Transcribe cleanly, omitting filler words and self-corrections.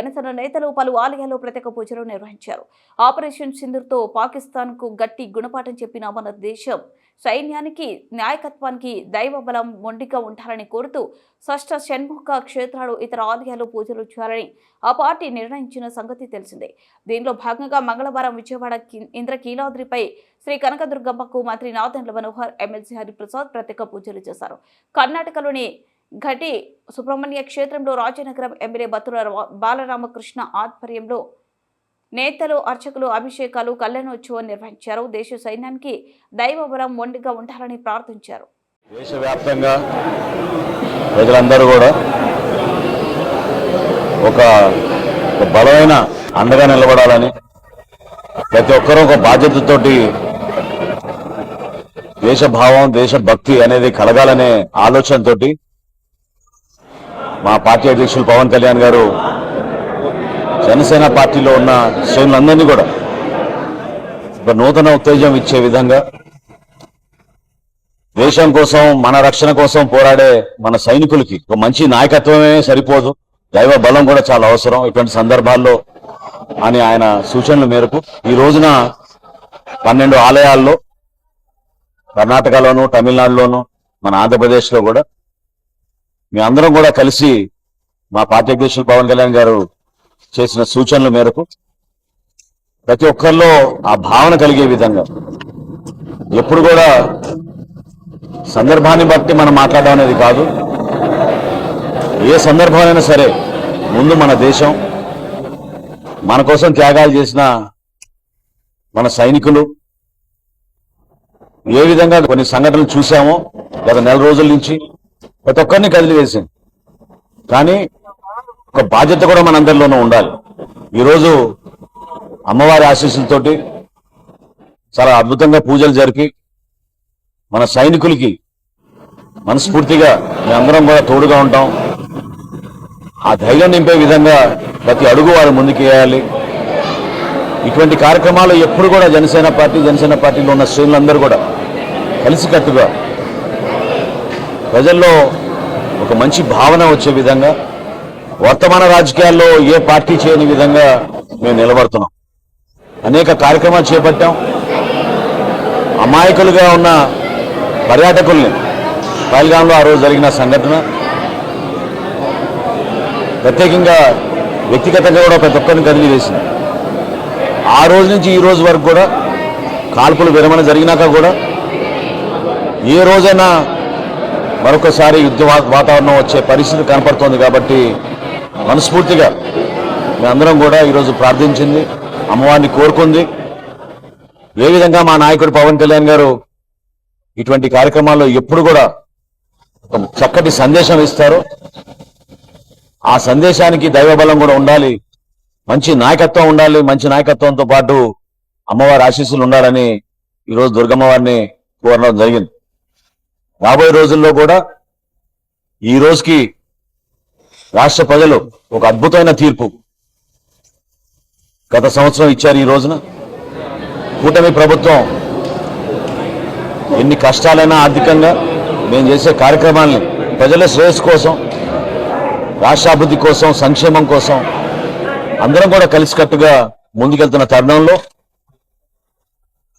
జనసేన నేతలు పలు ఆలయాల్లో ప్రత్యేక పూజలు నిర్వహించారు. ఆపరేషన్ సింధూర్తో పాకిస్తాన్కు గట్టి గుణపాఠం చెప్పిన మన దేశం సైన్యానికి నాయకత్వానికి దైవ బలం మొండిగా ఉండాలని కోరుతూ షష్ఠ షణ్ముఖ క్షేత్రాలు ఇతర ఆలయాల్లో పూజలు చేయాలని ఆ పార్టీ నిర్ణయించిన సంగతి తెలిసిందే. దీనిలో భాగంగా మంగళవారం విజయవాడ ఇంద్రకీలాద్రిపై శ్రీ కనకదుర్గమ్మకు మంత్రి నాదెండ్ల మనోహర్, ఎమ్మెల్సీ హరిప్రసాద్ ప్రత్యేక పూజలు చేశారు. కర్ణాటకలోని ఘటి సుబ్రహ్మణ్య క్షేత్రంలో రాజనగరం ఎమ్మెల్యే బత్తుల బాలరామకృష్ణ ఆధ్వర్యంలో నేతలు, అర్చకులు అభిషేకాలు, కళ్యాణోత్సవం నిర్వహించారు. దేశ సైన్యానికి దైవ బలం మొండిగా ఉండాలని ప్రార్థించారు. దేశవ్యాప్తంగా ప్రజలందరూ కూడా ఒక బలమైన అండగా నిలబడాలని, ప్రతి ఒక్కరూ ఒక బాధ్యతతోటి దేశభావం, దేశభక్తి అనేది కలగాలనే ఆలోచనతోటి మా పార్టీ అధ్యక్షులు పవన్ కళ్యాణ్ గారు జనసేన పార్టీలో ఉన్న శ్రేణులందరినీ కూడా ఒక నూతన ఉత్తేజం ఇచ్చే విధంగా దేశం కోసం, మన రక్షణ కోసం పోరాడే మన సైనికులకి ఒక మంచి నాయకత్వమే సరిపోదు, దైవ బలం కూడా చాలా అవసరం ఇటువంటి సందర్భాల్లో అని ఆయన సూచనల మేరకు ఈ రోజున 12 ఆలయాల్లో కర్ణాటకలోను, తమిళనాడులోను, మన ఆంధ్రప్రదేశ్లో కూడా మీ అందరం కూడా కలిసి మా పార్టీ అధ్యక్షులు పవన్ కళ్యాణ్ గారు చేసిన సూచనల మేరకు ప్రతి ఒక్కరిలో ఆ భావన కలిగే విధంగా ఎప్పుడు కూడా సందర్భాన్ని బట్టి మనం మాట్లాడడం అనేది కాదు. ఏ సందర్భమైనా సరే ముందు మన దేశం, మన కోసం త్యాగాలు చేసిన మన సైనికులు, ఏ విధంగా కొన్ని సంఘటనలు చూసామో గత నెల రోజుల నుంచి ప్రతి ఒక్కరిని కదిలివేసింది. కానీ ఒక బాధ్యత కూడా మనందరిలోనూ ఉండాలి. ఈరోజు అమ్మవారి ఆశీస్సులతోటి చాలా అద్భుతంగా పూజలు జరిపి మన సైనికులకి మనస్ఫూర్తిగా మేమందరం కూడా తోడుగా ఉంటాం. ఆ ధైర్యం నింపే విధంగా ప్రతి అడుగు వారు ముందుకు వేయాలి. ఇటువంటి కార్యక్రమాలు ఎప్పుడు కూడా జనసేన పార్టీలో ఉన్న శ్రేణులందరూ కూడా కలిసికట్టుగా ప్రజల్లో ఒక మంచి భావన వచ్చే విధంగా, వర్తమాన రాజకీయాల్లో ఏ పార్టీ చేయని విధంగా మేము నిలబడుతున్నాం. అనేక కార్యక్రమాలు చేపట్టాం. అమాయకులుగా ఉన్న పర్యాటకుల్ని పహల్గాంలో ఆ రోజు జరిగిన సంఘటన ప్రత్యేకంగా వ్యక్తిగతంగా కూడా ప్రతి ఒక్కరిని కదిలి వేసింది. ఆ రోజు నుంచి ఈ రోజు వరకు కూడా కాల్పులు విరమణ జరిగినాక కూడా ఏ రోజైనా మరొకసారి యుద్ధ వాతావరణం వచ్చే పరిస్థితి కనపడుతోంది. కాబట్టి మనస్ఫూర్తిగా మేమందరం కూడా ఈరోజు ప్రార్థించింది, అమ్మవారిని కోరుకుంది. ఏ విధంగా మా నాయకుడు పవన్ కళ్యాణ్ గారు ఇటువంటి కార్యక్రమాల్లో ఎప్పుడు కూడా ఒక చక్కటి సందేశం ఇస్తారు. ఆ సందేశానికి దైవబలం కూడా ఉండాలి, మంచి నాయకత్వం ఉండాలి. మంచి నాయకత్వంతో పాటు అమ్మవారి ఆశీస్సులు ఉండాలని ఈరోజు దుర్గమ్మవారిని కోరడం జరిగింది. రాబోయే రోజుల్లో కూడా ఈ రోజుకి రాష్ట్ర ప్రజలు ఒక అద్భుతమైన తీర్పు గత సంవత్సరం ఇచ్చారు. ఈ రోజున కూటమి ప్రభుత్వం ఎన్ని కష్టాలైనా ఆర్థికంగా మేము చేసే కార్యక్రమాలని ప్రజల శ్రేయస్సు కోసం, రాష్ట్రాభివృద్ధి కోసం, సంక్షేమం కోసం అందరం కూడా కలిసికట్టుగా ముందుకెళ్తున్న తరుణంలో